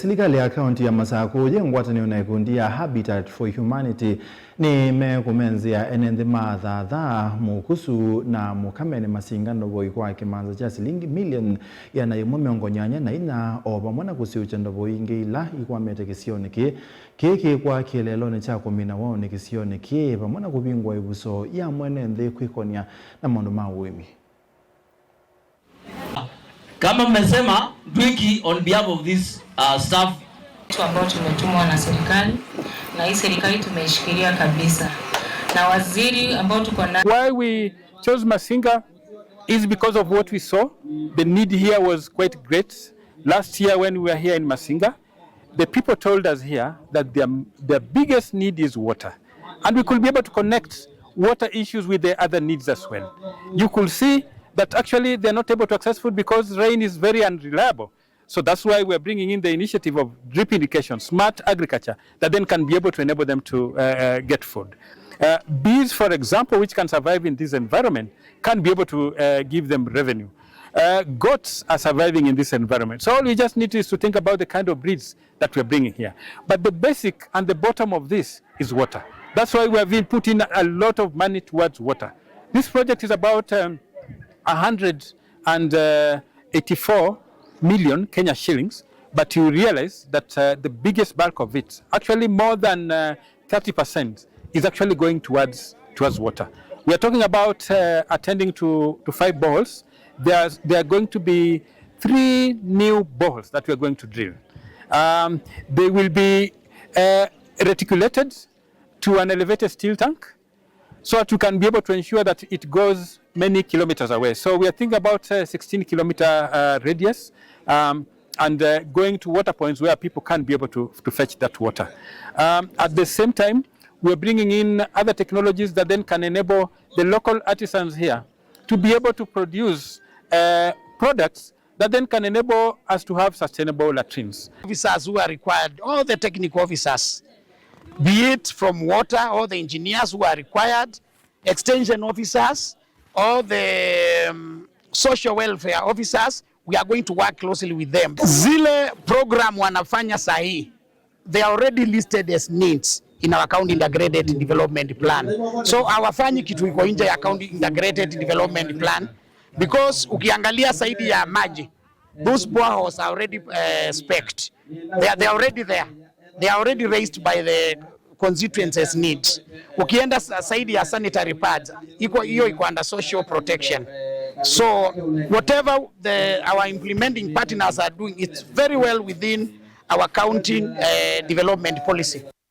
Silikali ya Kaunti ya Masaku Ngwatanio na Ikundi ya Habitat for Humanity ni Nikumenzia Enenthi Thatha Mukusu na Mukameni Masinga Ndovoi kwa Kimanza cha shilingi milioni ya na miongo-nyanya na ina Ovamwe na Kusiukya Ndovoi ngila ikwamete Kisioni Kikwa Kieleeloni cha Kumina Wauni Kisioni pamwe na Kuvingua Ivuso ya Mwenenthi Kwikon'ya na maundu ma Uimi. Kama mmesema Dwiki on behalf of this staff ambao tumetumwa na serikali na hii serikali tumeishikilia kabisa na waziri ambao tuko na. Why we chose Masinga is because of what we saw. The need here was quite great. Last year when we were here in Masinga, the people told us here that their biggest need is water, and we could be able to connect water issues with the other needs as well. You could see that actually they're not able to access food because rain is very unreliable. So that's why we're bringing in the initiative of drip irrigation, smart agriculture, that then can be able to enable them to get food. Bees, for example, which can survive in this environment, can be able to give them revenue. Goats are surviving in this environment. So all we just need is to think about the kind of breeds that we're bringing here. But the basic and the bottom of this is water. That's why we have been putting a lot of money towards water. This project is about 184 million Kenya shillings, but you realize that the biggest bulk of it, actually more than 30%, is actually going towards water. We are talking about attending to 5 boreholes. There are going to be 3 new boreholes that we are going to drill. They will be reticulated to an elevated steel tank, so that you can be able to ensure that it goes many kilometers away. So we are thinking about 16-kilometer radius and going to water points where people can be able to fetch that water. At the same time, we're bringing in other technologies that then can enable the local artisans here to be able to produce products that then can enable us to have sustainable latrines. Officers who are required, all the technical officers, be it from water, all the engineers who are required, extension officers, all the social welfare officers, we are going to work closely with them. Zile program wanafanya sahi, they are already listed as needs in our county integrated development plan. So hawafanyi kitu iko nje ya county integrated development plan, because ukiangalia saidi ya maji, those boreholes are already spec'd. They are already there. They are already raised by the constituencies needs. Ukienda saidi ya sanitary pads, hiyo iko under social protection. So whatever our implementing partners are doing, it's very well within our county development policy.